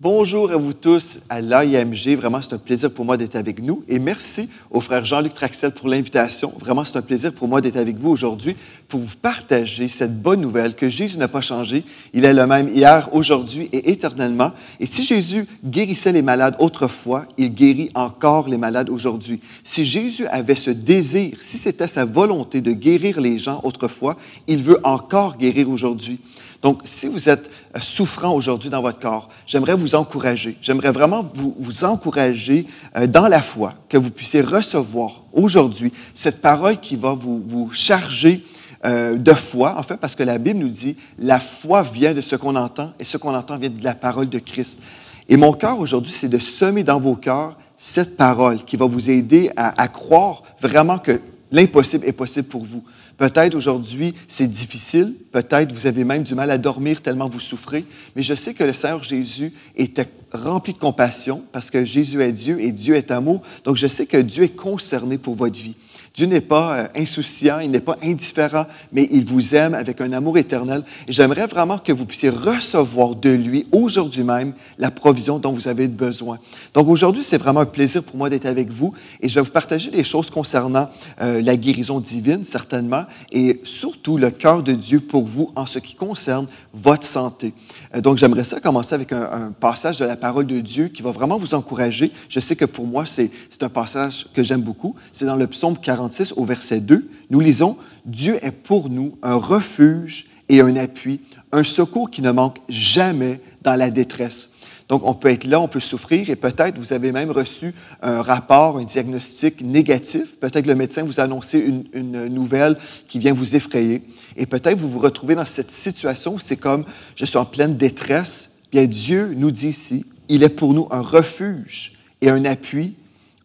Bonjour à vous tous à l'AIMG. Vraiment, c'est un plaisir pour moi d'être avec nous. Et merci au frère Jean-Luc Traxel pour l'invitation. Vraiment, c'est un plaisir pour moi d'être avec vous aujourd'hui pour vous partager cette bonne nouvelle que Jésus n'a pas changé. Il est le même hier, aujourd'hui et éternellement. Et si Jésus guérissait les malades autrefois, il guérit encore les malades aujourd'hui. Si Jésus avait ce désir, si c'était sa volonté de guérir les gens autrefois, il veut encore guérir aujourd'hui. Donc, si vous êtes souffrant aujourd'hui dans votre corps, j'aimerais vous encourager. J'aimerais vraiment vous encourager dans la foi, que vous puissiez recevoir aujourd'hui cette parole qui va vous charger de foi, en fait, parce que la Bible nous dit « la foi vient de ce qu'on entend et ce qu'on entend vient de la parole de Christ ». Et mon cœur aujourd'hui, c'est de semer dans vos cœurs cette parole qui va vous aider à croire vraiment que l'impossible est possible pour vous. Peut-être aujourd'hui, c'est difficile. Peut-être vous avez même du mal à dormir tellement vous souffrez. Mais je sais que le Seigneur Jésus était rempli de compassion parce que Jésus est Dieu et Dieu est amour. Donc, je sais que Dieu est concerné pour votre vie. Dieu n'est pas insouciant, il n'est pas indifférent, mais il vous aime avec un amour éternel. Et j'aimerais vraiment que vous puissiez recevoir de lui aujourd'hui même la provision dont vous avez besoin. Donc aujourd'hui, c'est vraiment un plaisir pour moi d'être avec vous et je vais vous partager des choses concernant la guérison divine, certainement, et surtout le cœur de Dieu pour vous en ce qui concerne votre santé. Donc j'aimerais ça commencer avec un passage de la parole de Dieu qui va vraiment vous encourager. Je sais que pour moi, c'est un passage que j'aime beaucoup. C'est dans le psaume 46 au verset 2. Nous lisons « Dieu est pour nous un refuge et un appui, un secours qui ne manque jamais dans la détresse. » Donc, on peut être là, on peut souffrir et peut-être vous avez même reçu un rapport, un diagnostic négatif. Peut-être le médecin vous a annoncé une nouvelle qui vient vous effrayer. Et peut-être vous vous retrouvez dans cette situation où c'est comme « je suis en pleine détresse ». Bien, Dieu nous dit ici, il est pour nous un refuge et un appui,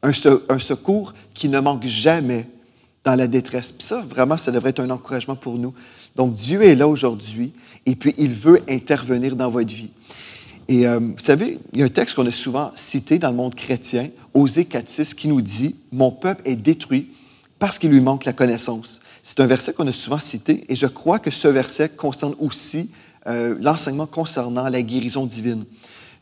un secours qui ne manque jamais dans la détresse. Puis ça, vraiment, ça devrait être un encouragement pour nous. Donc, Dieu est là aujourd'hui et puis il veut intervenir dans votre vie. Et vous savez, il y a un texte qu'on a souvent cité dans le monde chrétien, Osée 4.6, qui nous dit « Mon peuple est détruit parce qu'il lui manque la connaissance ». C'est un verset qu'on a souvent cité et je crois que ce verset concerne aussi l'enseignement concernant la guérison divine.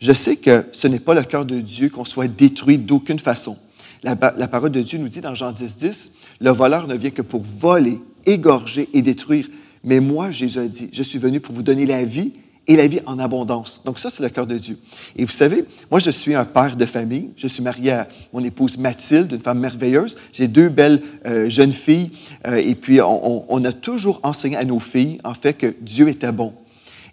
Je sais que ce n'est pas le cœur de Dieu qu'on soit détruit d'aucune façon. La parole de Dieu nous dit dans Jean 10.10, « Le voleur ne vient que pour voler, égorger et détruire. Mais moi, Jésus a dit, je suis venu pour vous donner la vie et la vie en abondance. » Donc ça, c'est le cœur de Dieu. Et vous savez, moi, je suis un père de famille. Je suis marié à mon épouse Mathilde, une femme merveilleuse. J'ai deux belles jeunes filles. Et puis, on a toujours enseigné à nos filles, en fait, que Dieu était bon.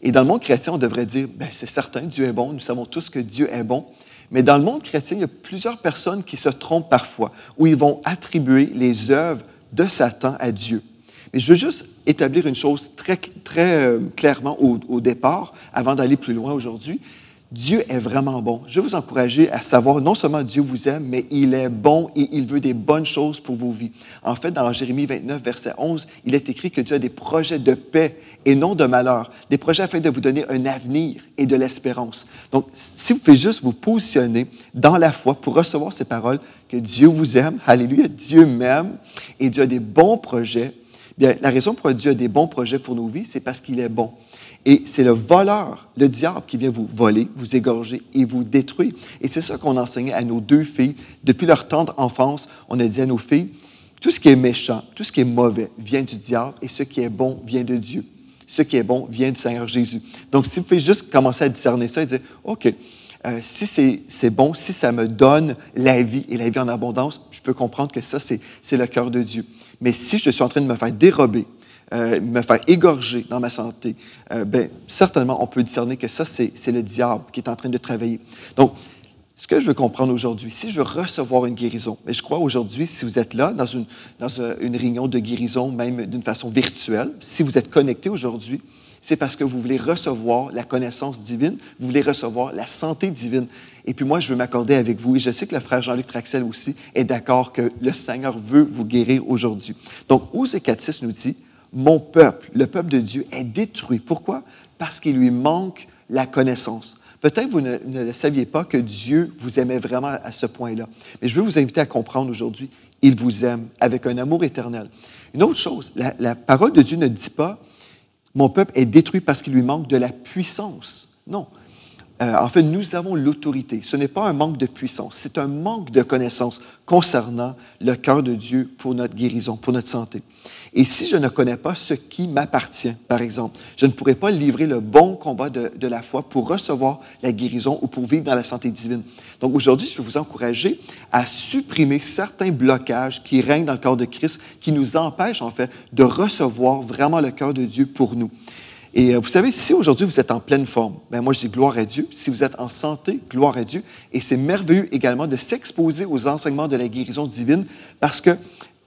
Et dans le monde chrétien, on devrait dire, bien, c'est certain, Dieu est bon. Nous savons tous que Dieu est bon. Mais dans le monde chrétien, il y a plusieurs personnes qui se trompent parfois, où ils vont attribuer les œuvres de Satan à Dieu. Mais je veux juste établir une chose très clairement au départ, avant d'aller plus loin aujourd'hui. Dieu est vraiment bon. Je veux vous encourager à savoir, non seulement Dieu vous aime, mais il est bon et il veut des bonnes choses pour vos vies. En fait, dans Jérémie 29, verset 11, il est écrit que Dieu a des projets de paix et non de malheur, des projets afin de vous donner un avenir et de l'espérance. Donc, si vous pouvez juste vous positionner dans la foi pour recevoir ces paroles, que Dieu vous aime, alléluia, Dieu m'aime et Dieu a des bons projets. Bien, la raison pour laquelle Dieu a des bons projets pour nos vies, c'est parce qu'il est bon. Et c'est le voleur, le diable, qui vient vous voler, vous égorger et vous détruire. Et c'est ça qu'on enseignait à nos deux filles. Depuis leur tendre enfance, on a dit à nos filles, tout ce qui est méchant, tout ce qui est mauvais vient du diable et ce qui est bon vient de Dieu. Ce qui est bon vient du Seigneur Jésus. Donc, si vous pouvez juste commencer à discerner ça et dire, OK, si c'est bon, si ça me donne la vie et la vie en abondance, je peux comprendre que ça, c'est le cœur de Dieu. Mais si je suis en train de me faire dérober, me faire égorger dans ma santé, bien, certainement, on peut discerner que ça, c'est le diable qui est en train de travailler. Donc, ce que je veux comprendre aujourd'hui, si je veux recevoir une guérison, et je crois aujourd'hui, si vous êtes là, dans une réunion de guérison, même d'une façon virtuelle, si vous êtes connecté aujourd'hui, c'est parce que vous voulez recevoir la connaissance divine, vous voulez recevoir la santé divine. Et puis moi, je veux m'accorder avec vous. Et je sais que le frère Jean-Luc Traxel aussi est d'accord que le Seigneur veut vous guérir aujourd'hui. Donc, Osée 4.6 nous dit, « Mon peuple, le peuple de Dieu, est détruit. » Pourquoi? Parce qu'il lui manque la connaissance. Peut-être vous ne le saviez pas que Dieu vous aimait vraiment à ce point-là. Mais je veux vous inviter à comprendre aujourd'hui, il vous aime avec un amour éternel. Une autre chose, la parole de Dieu ne dit pas, « Mon peuple est détruit parce qu'il lui manque de la puissance. » Non. En fait, nous avons l'autorité. Ce n'est pas un manque de puissance, c'est un manque de connaissance concernant le cœur de Dieu pour notre guérison, pour notre santé. Et si je ne connais pas ce qui m'appartient, par exemple, je ne pourrai pas livrer le bon combat de la foi pour recevoir la guérison ou pour vivre dans la santé divine. Donc aujourd'hui, je veux vous encourager à supprimer certains blocages qui règnent dans le corps de Christ, qui nous empêchent en fait de recevoir vraiment le cœur de Dieu pour nous. Et vous savez, si aujourd'hui vous êtes en pleine forme, ben moi je dis gloire à Dieu. Si vous êtes en santé, gloire à Dieu. Et c'est merveilleux également de s'exposer aux enseignements de la guérison divine parce que,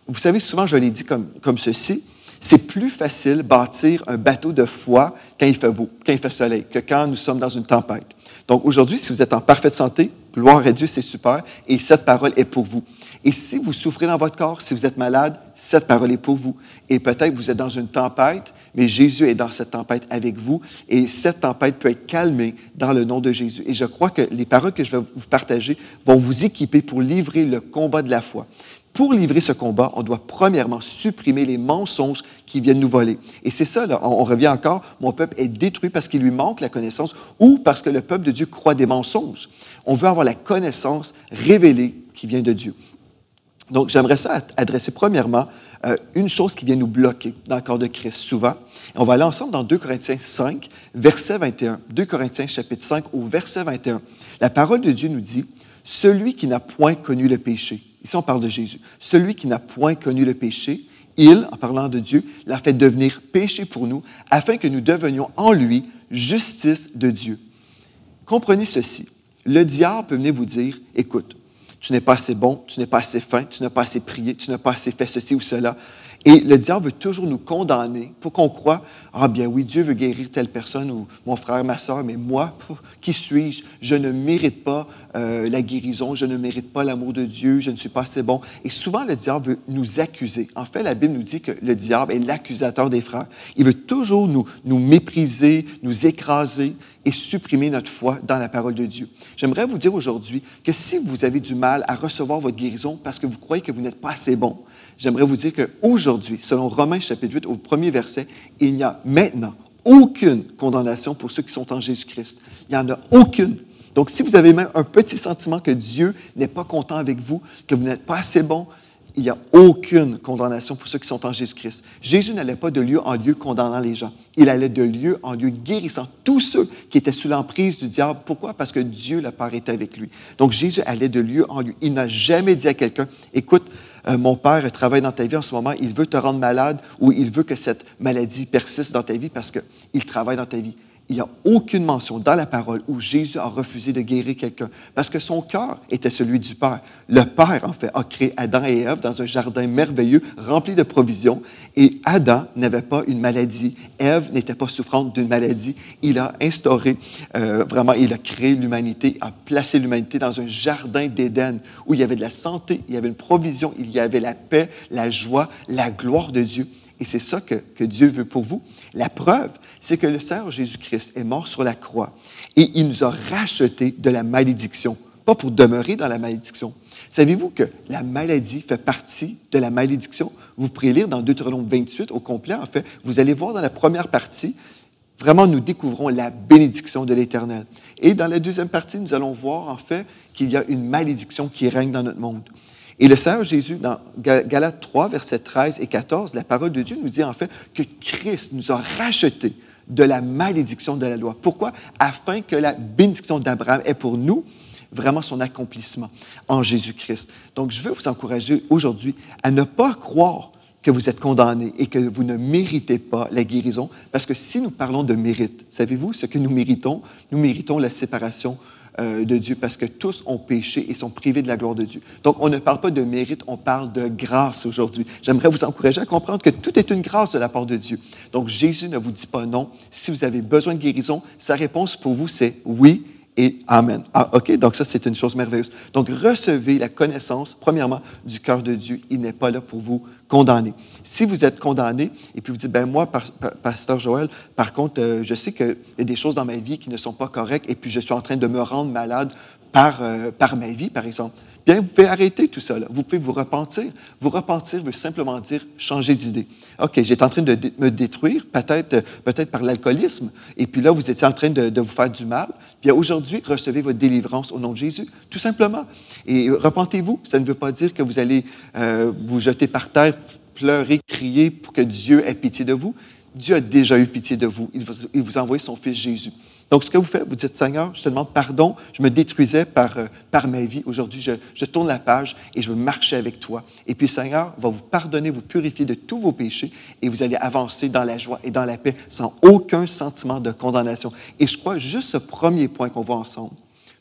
vous savez, souvent je l'ai dit comme ceci, c'est plus facile bâtir un bateau de foi quand il fait beau, quand il fait soleil, que quand nous sommes dans une tempête. Donc aujourd'hui, si vous êtes en parfaite santé, gloire à Dieu, c'est super, et cette parole est pour vous. Et si vous souffrez dans votre corps, si vous êtes malade, cette parole est pour vous. Et peut-être vous êtes dans une tempête, mais Jésus est dans cette tempête avec vous, et cette tempête peut être calmée dans le nom de Jésus. Et je crois que les paroles que je vais vous partager vont vous équiper pour livrer le combat de la foi. Pour livrer ce combat, on doit premièrement supprimer les mensonges qui viennent nous voler. Et c'est ça, là, on revient encore, mon peuple est détruit parce qu'il lui manque la connaissance ou parce que le peuple de Dieu croit des mensonges. On veut avoir la connaissance révélée qui vient de Dieu. Donc, j'aimerais ça adresser premièrement une chose qui vient nous bloquer dans le corps de Christ souvent. On va aller ensemble dans 2 Corinthiens 5, verset 21. 2 Corinthiens chapitre 5 au verset 21. La parole de Dieu nous dit, « Celui qui n'a point connu le péché », ici on parle de Jésus, « Celui qui n'a point connu le péché, il, en parlant de Dieu, l'a fait devenir péché pour nous, afin que nous devenions en lui justice de Dieu. » Comprenez ceci, le diable peut venir vous dire, « Écoute, tu n'es pas assez bon, tu n'es pas assez fin, tu n'as pas assez prié, tu n'as pas assez fait ceci ou cela. » Et le diable veut toujours nous condamner pour qu'on croie, « Ah bien oui, Dieu veut guérir telle personne ou mon frère, ma soeur, mais moi, qui suis-je? Je ne mérite pas la guérison, je ne mérite pas l'amour de Dieu, je ne suis pas assez bon. » Et souvent, le diable veut nous accuser. En fait, la Bible nous dit que le diable est l'accusateur des frères. Il veut toujours nous mépriser, nous écraser et supprimer notre foi dans la parole de Dieu. J'aimerais vous dire aujourd'hui que si vous avez du mal à recevoir votre guérison parce que vous croyez que vous n'êtes pas assez bon, j'aimerais vous dire qu'aujourd'hui, selon Romains chapitre 8, au premier verset, il n'y a maintenant aucune condamnation pour ceux qui sont en Jésus-Christ. Il n'y en a aucune. Donc, si vous avez même un petit sentiment que Dieu n'est pas content avec vous, que vous n'êtes pas assez bon, il n'y a aucune condamnation pour ceux qui sont en Jésus-Christ. Jésus n'allait pas de lieu en lieu condamnant les gens. Il allait de lieu en lieu guérissant tous ceux qui étaient sous l'emprise du diable. Pourquoi? Parce que Dieu, le Père, était avec lui. Donc, Jésus allait de lieu en lieu. Il n'a jamais dit à quelqu'un, « Écoute, mon Père travaille dans ta vie en ce moment, il veut te rendre malade ou il veut que cette maladie persiste dans ta vie parce qu'il travaille dans ta vie. » Il n'y a aucune mention dans la parole où Jésus a refusé de guérir quelqu'un parce que son cœur était celui du Père. Le Père, en fait, a créé Adam et Ève dans un jardin merveilleux rempli de provisions et Adam n'avait pas une maladie. Ève n'était pas souffrante d'une maladie. Il a instauré, il a créé l'humanité, a placé l'humanité dans un jardin d'Éden où il y avait de la santé, il y avait une provision, il y avait la paix, la joie, la gloire de Dieu. Et c'est ça que Dieu veut pour vous. La preuve, c'est que le Seigneur Jésus-Christ est mort sur la croix et il nous a rachetés de la malédiction, pas pour demeurer dans la malédiction. Savez-vous que la maladie fait partie de la malédiction? Vous pourrez lire dans Deutéronome 28 au complet, en fait. Vous allez voir dans la première partie, vraiment nous découvrons la bénédiction de l'Éternel. Et dans la deuxième partie, nous allons voir en fait qu'il y a une malédiction qui règne dans notre monde. Et le Seigneur Jésus, dans Galates 3, versets 13 et 14, la parole de Dieu nous dit en fait que Christ nous a rachetés de la malédiction de la loi. Pourquoi? Afin que la bénédiction d'Abraham ait pour nous vraiment son accomplissement en Jésus-Christ. Donc, je veux vous encourager aujourd'hui à ne pas croire que vous êtes condamné et que vous ne méritez pas la guérison, parce que si nous parlons de mérite, savez-vous ce que nous méritons? Nous méritons la séparation de Dieu, parce que tous ont péché et sont privés de la gloire de Dieu. Donc, on ne parle pas de mérite, on parle de grâce aujourd'hui. J'aimerais vous encourager à comprendre que tout est une grâce de la part de Dieu. Donc, Jésus ne vous dit pas non. Si vous avez besoin de guérison, sa réponse pour vous, c'est oui et amen. Ah, OK? Donc, ça, c'est une chose merveilleuse. Donc, recevez la connaissance, premièrement, du cœur de Dieu. Il n'est pas là pour vous condamner. Si vous êtes condamné et puis vous dites, ben moi, pasteur Joël, par contre, je sais qu'il y a des choses dans ma vie qui ne sont pas correctes et puis je suis en train de me rendre malade par ma vie, par exemple. bien, vous pouvez arrêter tout ça. Là. Vous pouvez vous repentir. Vous repentir veut simplement dire changer d'idée. OK, j'étais en train de me détruire, peut-être par l'alcoolisme, et puis là, vous étiez en train de vous faire du mal. Bien, aujourd'hui, recevez votre délivrance au nom de Jésus, tout simplement. Et repentez-vous. Ça ne veut pas dire que vous allez vous jeter par terre, pleurer, crier pour que Dieu ait pitié de vous. Dieu a déjà eu pitié de vous. Il vous a envoyé son Fils Jésus. Donc, ce que vous faites, vous dites, Seigneur, je te demande pardon, je me détruisais par ma vie. Aujourd'hui, je tourne la page et je veux marcher avec toi. Et puis, Seigneur va vous pardonner, vous purifier de tous vos péchés et vous allez avancer dans la joie et dans la paix sans aucun sentiment de condamnation. Et je crois juste ce premier point qu'on voit ensemble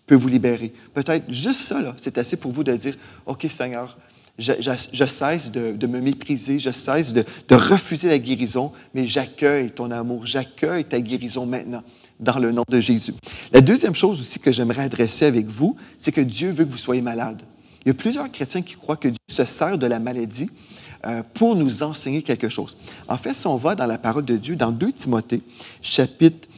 peut vous libérer. Peut-être juste ça, là, c'est assez pour vous de dire, OK, Seigneur, je cesse de me mépriser, je cesse de refuser la guérison, mais j'accueille ton amour, j'accueille ta guérison maintenant, dans le nom de Jésus. La deuxième chose aussi que j'aimerais adresser avec vous, c'est que Dieu veut que vous soyez malade. Il y a plusieurs chrétiens qui croient que Dieu se sert de la maladie pour nous enseigner quelque chose. En fait, si on va dans la parole de Dieu, dans 2 Timothée, chapitre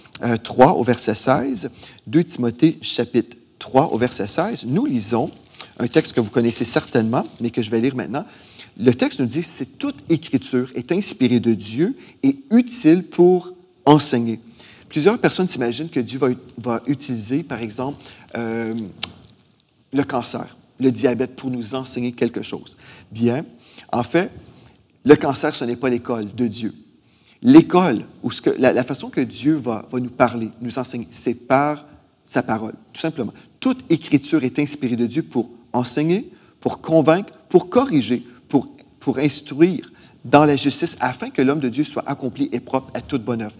3, au verset 16, 2 Timothée, chapitre 3, au verset 16, nous lisons un texte que vous connaissez certainement, mais que je vais lire maintenant. Le texte nous dit « C'est toute écriture est inspirée de Dieu et utile pour enseigner. » Plusieurs personnes s'imaginent que Dieu va utiliser, par exemple, le cancer, le diabète, pour nous enseigner quelque chose. Bien, en fait, le cancer, ce n'est pas l'école de Dieu. L'école, ou la façon que Dieu va nous parler, nous enseigner, c'est par sa parole, tout simplement. Toute écriture est inspirée de Dieu pour enseigner, pour convaincre, pour corriger, pour instruire dans la justice, afin que l'homme de Dieu soit accompli et propre à toute bonne œuvre.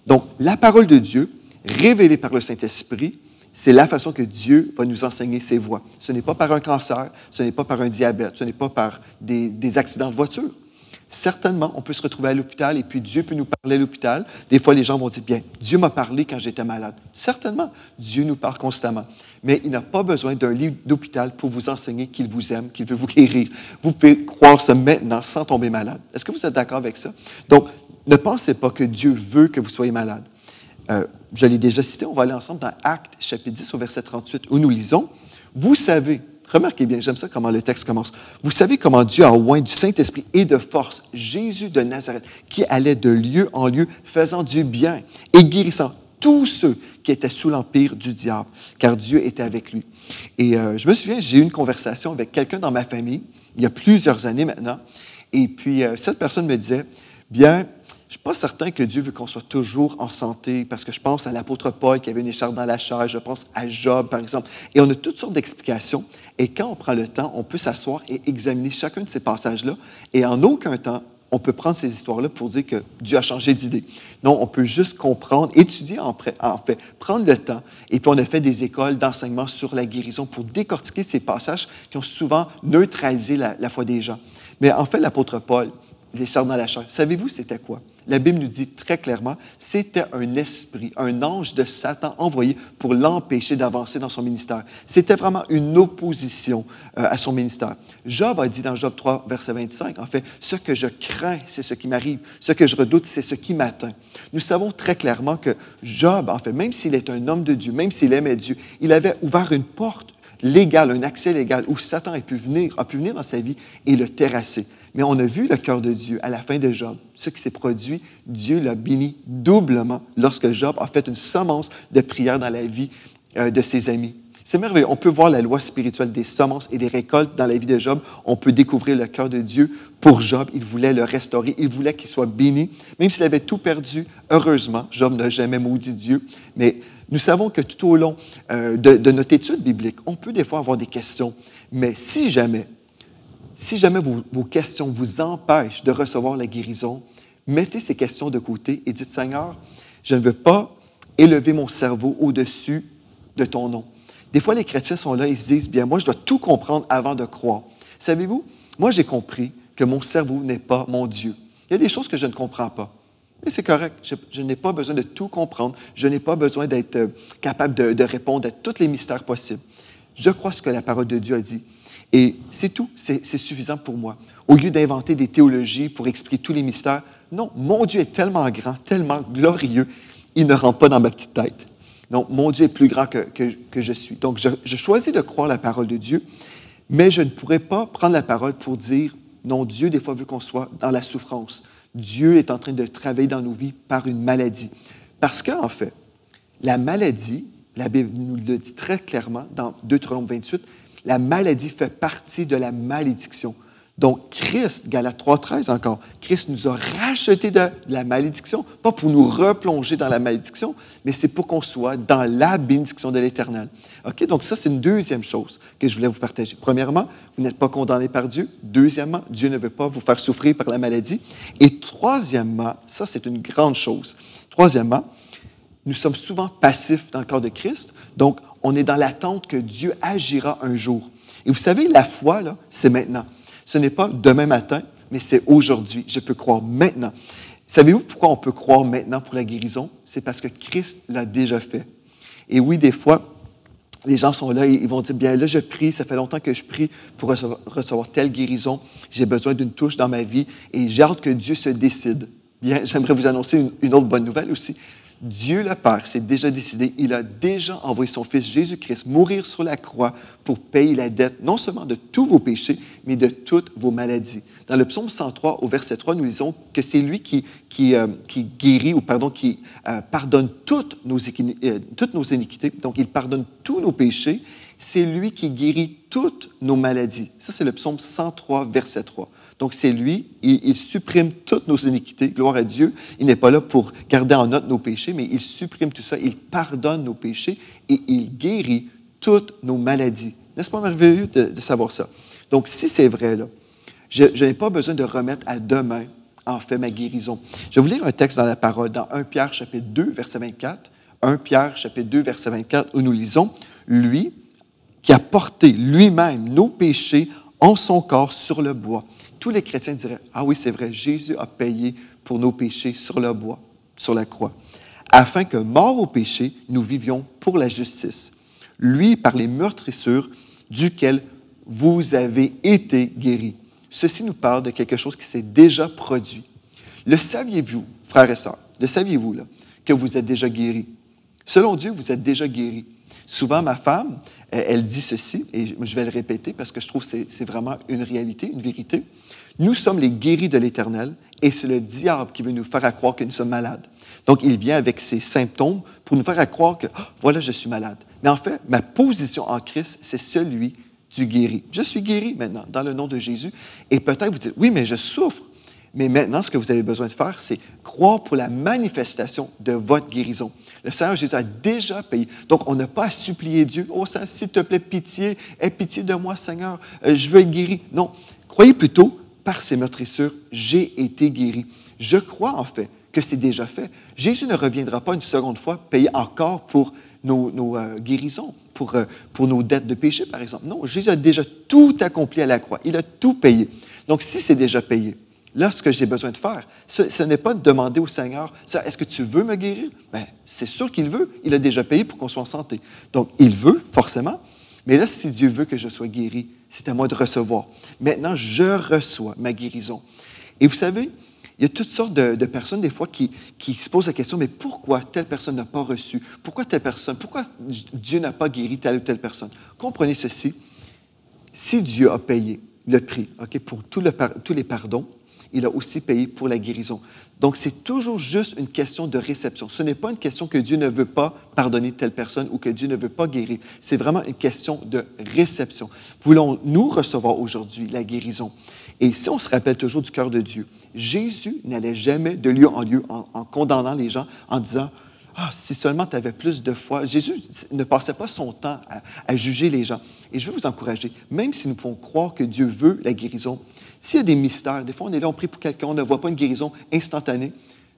Donc, la parole de Dieu, révélée par le Saint-Esprit, c'est la façon que Dieu va nous enseigner ses voies. Ce n'est pas par un cancer, ce n'est pas par un diabète, ce n'est pas par des accidents de voiture. Certainement, on peut se retrouver à l'hôpital et puis Dieu peut nous parler à l'hôpital. Des fois, les gens vont dire, bien, Dieu m'a parlé quand j'étais malade. Certainement, Dieu nous parle constamment. Mais il n'a pas besoin d'un lit d'hôpital pour vous enseigner qu'il vous aime, qu'il veut vous guérir. Vous pouvez croire ça maintenant sans tomber malade. Est-ce que vous êtes d'accord avec ça? Donc, ne pensez pas que Dieu veut que vous soyez malade. Je l'ai déjà cité, on va aller ensemble dans Actes, chapitre 10, au verset 38, où nous lisons, « Vous savez, remarquez bien, j'aime ça comment le texte commence, « Vous savez comment Dieu a oint du Saint-Esprit et de force Jésus de Nazareth, qui allait de lieu en lieu, faisant du bien et guérissant tous ceux qui étaient sous l'empire du diable, car Dieu était avec lui. » Et je me souviens, j'ai eu une conversation avec quelqu'un dans ma famille, il y a plusieurs années maintenant, et puis cette personne me disait, « Bien, je ne suis pas certain que Dieu veut qu'on soit toujours en santé, parce que je pense à l'apôtre Paul qui avait une écharpe dans la chair, je pense à Job, par exemple. Et on a toutes sortes d'explications. Et quand on prend le temps, on peut s'asseoir et examiner chacun de ces passages-là. Et en aucun temps, on peut prendre ces histoires-là pour dire que Dieu a changé d'idée. Non, on peut juste comprendre, étudier en fait, prendre le temps. Et puis on a fait des écoles d'enseignement sur la guérison pour décortiquer ces passages qui ont souvent neutralisé la foi des gens. Mais en fait, l'apôtre Paul, l'écharpe dans la chair, savez-vous c'était quoi? La Bible nous dit très clairement, c'était un esprit, un ange de Satan envoyé pour l'empêcher d'avancer dans son ministère. C'était vraiment une opposition à son ministère. Job a dit dans Job 3, verset 25, en fait, « Ce que je crains, c'est ce qui m'arrive. Ce que je redoute, c'est ce qui m'atteint. » Nous savons très clairement que Job, en fait, même s'il est un homme de Dieu, même s'il aimait Dieu, il avait ouvert une porte légale, un accès légal où Satan a pu venir dans sa vie et le terrasser. Mais on a vu le cœur de Dieu à la fin de Job. Ce qui s'est produit, Dieu l'a béni doublement lorsque Job a fait une semence de prière dans la vie de ses amis. C'est merveilleux. On peut voir la loi spirituelle des semences et des récoltes dans la vie de Job. On peut découvrir le cœur de Dieu pour Job. Il voulait le restaurer. Il voulait qu'il soit béni. Même s'il avait tout perdu, heureusement, Job n'a jamais maudit Dieu. Mais nous savons que tout au long de notre étude biblique, on peut des fois avoir des questions. Mais si jamais vos questions vous empêchent de recevoir la guérison, mettez ces questions de côté et dites, Seigneur, je ne veux pas élever mon cerveau au-dessus de ton nom. Des fois, les chrétiens sont là et se disent, bien, moi, je dois tout comprendre avant de croire. Savez-vous, moi, j'ai compris que mon cerveau n'est pas mon Dieu. Il y a des choses que je ne comprends pas. Et c'est correct, je n'ai pas besoin de tout comprendre. Je n'ai pas besoin d'être capable de répondre à tous les mystères possibles. Je crois ce que la parole de Dieu a dit. Et c'est tout, c'est suffisant pour moi. Au lieu d'inventer des théologies pour expliquer tous les mystères, non, mon Dieu est tellement grand, tellement glorieux, il ne rentre pas dans ma petite tête. Non, mon Dieu est plus grand que je suis. Donc, je choisis de croire la parole de Dieu, Mais je ne pourrais pas prendre la parole pour dire, non, Dieu, des fois, veut qu'on soit dans la souffrance. Dieu est en train de travailler dans nos vies par une maladie. Parce qu'en fait, la maladie, la Bible nous le dit très clairement dans Deutéronome 28, la maladie fait partie de la malédiction. Donc, Christ, Galates 3,13 encore, Christ nous a rachetés de la malédiction, pas pour nous replonger dans la malédiction, mais c'est pour qu'on soit dans la bénédiction de l'Éternel. OK? Donc, ça, c'est une deuxième chose que je voulais vous partager. Premièrement, vous n'êtes pas condamné par Dieu. Deuxièmement, Dieu ne veut pas vous faire souffrir par la maladie. Et troisièmement, ça, c'est une grande chose. Troisièmement, nous sommes souvent passifs dans le corps de Christ, donc on est dans l'attente que Dieu agira un jour. Et vous savez, la foi, là, c'est maintenant. Ce n'est pas demain matin, mais c'est aujourd'hui. Je peux croire maintenant. Savez-vous pourquoi on peut croire maintenant pour la guérison? C'est parce que Christ l'a déjà fait. Et oui, des fois, les gens sont là et ils vont dire, bien là, je prie, ça fait longtemps que je prie pour recevoir telle guérison. J'ai besoin d'une touche dans ma vie et j'ai hâte que Dieu se décide. Bien, j'aimerais vous annoncer une autre bonne nouvelle aussi. Dieu le Père s'est déjà décidé, il a déjà envoyé son Fils Jésus-Christ mourir sur la croix pour payer la dette, non seulement de tous vos péchés, mais de toutes vos maladies. Dans le psaume 103, au verset 3, nous lisons que c'est lui qui guérit, qui pardonne toutes nos iniquités. Donc, il pardonne tous nos péchés. C'est lui qui guérit toutes nos maladies. Ça, c'est le psaume 103, verset 3. Donc, c'est lui, il supprime toutes nos iniquités, gloire à Dieu. Il n'est pas là pour garder en note nos péchés, mais il supprime tout ça, il pardonne nos péchés et il guérit toutes nos maladies. N'est-ce pas merveilleux de savoir ça? Donc, si c'est vrai, là, je n'ai pas besoin de remettre à demain, en fait, ma guérison. Je vais vous lire un texte dans la parole, dans 1 Pierre, chapitre 2, verset 24. 1 Pierre, chapitre 2, verset 24, où nous lisons, « Lui, qui a porté lui-même nos péchés en son corps sur le bois. » Tous les chrétiens diraient, « Ah oui, c'est vrai, Jésus a payé pour nos péchés sur le bois, sur la croix, afin que, morts au péché, nous vivions pour la justice. Lui, par les meurtrissures duquel vous avez été guéris. » Ceci nous parle de quelque chose qui s'est déjà produit. Le saviez-vous, frères et sœurs, le saviez-vous, là, que vous êtes déjà guéris? Selon Dieu, vous êtes déjà guéris. Souvent, ma femme, elle dit ceci, et je vais le répéter parce que je trouve que c'est vraiment une réalité, une vérité. Nous sommes les guéris de l'Éternel et c'est le diable qui veut nous faire croire que nous sommes malades. Donc, il vient avec ses symptômes pour nous faire croire que, voilà, je suis malade. Mais en fait, ma position en Christ, c'est celui du guéri. Je suis guéri maintenant, dans le nom de Jésus. Et peut-être vous dites, oui, mais je souffre. Mais maintenant, ce que vous avez besoin de faire, c'est croire pour la manifestation de votre guérison. Le Seigneur Jésus a déjà payé. Donc, on n'a pas à supplier Dieu. « Oh, s'il te plaît, pitié, aie pitié de moi, Seigneur, je veux être guéri. » Non, croyez plutôt, par ses meurtrissures, j'ai été guéri. Je crois, en fait, que c'est déjà fait. Jésus ne reviendra pas une seconde fois payer encore pour nos guérisons, pour nos dettes de péché, par exemple. Non, Jésus a déjà tout accompli à la croix. Il a tout payé. Donc, si c'est déjà payé, là, ce que j'ai besoin de faire, ce n'est pas de demander au Seigneur, « Est-ce que tu veux me guérir? » Bien, c'est sûr qu'il veut. Il a déjà payé pour qu'on soit en santé. Donc, il veut, forcément. Mais là, si Dieu veut que je sois guéri, c'est à moi de recevoir. Maintenant, je reçois ma guérison. Et vous savez, il y a toutes sortes de personnes, des fois, qui se posent la question, mais pourquoi telle personne n'a pas reçu? Pourquoi Dieu n'a pas guéri telle ou telle personne? Comprenez ceci. Si Dieu a payé le prix, OK, pour tous les pardons, il a aussi payé pour la guérison. Donc, c'est toujours juste une question de réception. Ce n'est pas une question que Dieu ne veut pas pardonner telle personne ou que Dieu ne veut pas guérir. C'est vraiment une question de réception. Voulons-nous recevoir aujourd'hui la guérison? Et si on se rappelle toujours du cœur de Dieu, Jésus n'allait jamais de lieu en lieu en condamnant les gens, en disant « Ah, si seulement tu avais plus de foi. » Jésus ne passait pas son temps à juger les gens. Et je veux vous encourager, même si nous pouvons croire que Dieu veut la guérison, s'il y a des mystères, des fois on est là, on prie pour quelqu'un, on ne voit pas une guérison instantanée,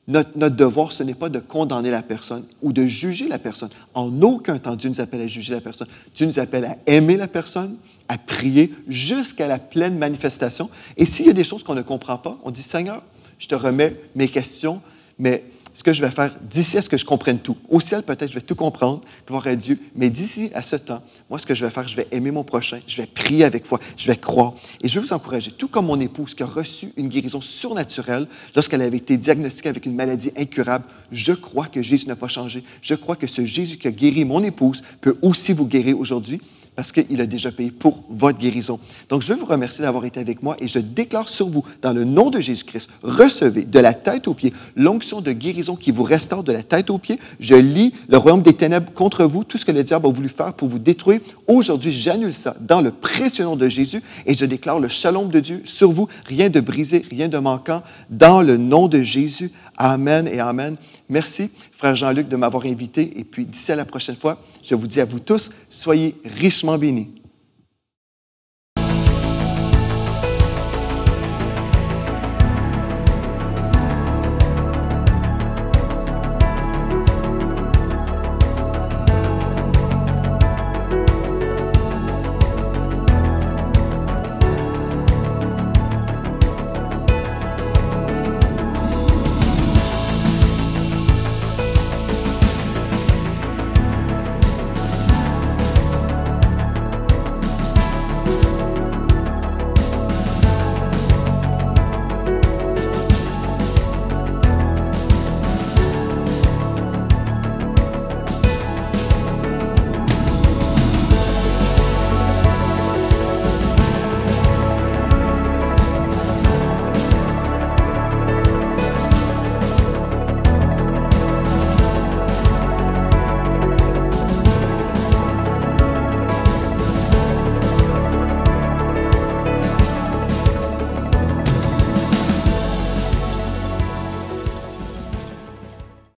notre devoir, ce n'est pas de condamner la personne ou de juger la personne. En aucun temps, Dieu nous appelle à juger la personne. Dieu nous appelle à aimer la personne, à prier jusqu'à la pleine manifestation. Et s'il y a des choses qu'on ne comprend pas, on dit, Seigneur, je te remets mes questions, mais ce que je vais faire d'ici à ce que je comprenne tout. Au ciel, peut-être, je vais tout comprendre, gloire à Dieu, mais d'ici à ce temps, moi, ce que je vais faire, je vais aimer mon prochain, je vais prier avec foi, je vais croire. Et je veux vous encourager, tout comme mon épouse qui a reçu une guérison surnaturelle lorsqu'elle avait été diagnostiquée avec une maladie incurable, je crois que Jésus n'a pas changé. Je crois que ce Jésus qui a guéri mon épouse peut aussi vous guérir aujourd'hui parce qu'il a déjà payé pour votre guérison. Donc, je veux vous remercier d'avoir été avec moi et je déclare sur vous, dans le nom de Jésus-Christ, recevez de la tête aux pieds l'onction de guérison qui vous restaure de la tête aux pieds. Je lis le royaume des ténèbres contre vous, tout ce que le diable a voulu faire pour vous détruire. Aujourd'hui, j'annule ça dans le précieux nom de Jésus et je déclare le shalom de Dieu sur vous. Rien de brisé, rien de manquant. Dans le nom de Jésus, amen et amen. Merci, frère Jean-Luc, de m'avoir invité. Et puis, d'ici à la prochaine fois, je vous dis à vous tous, soyez richement bénis.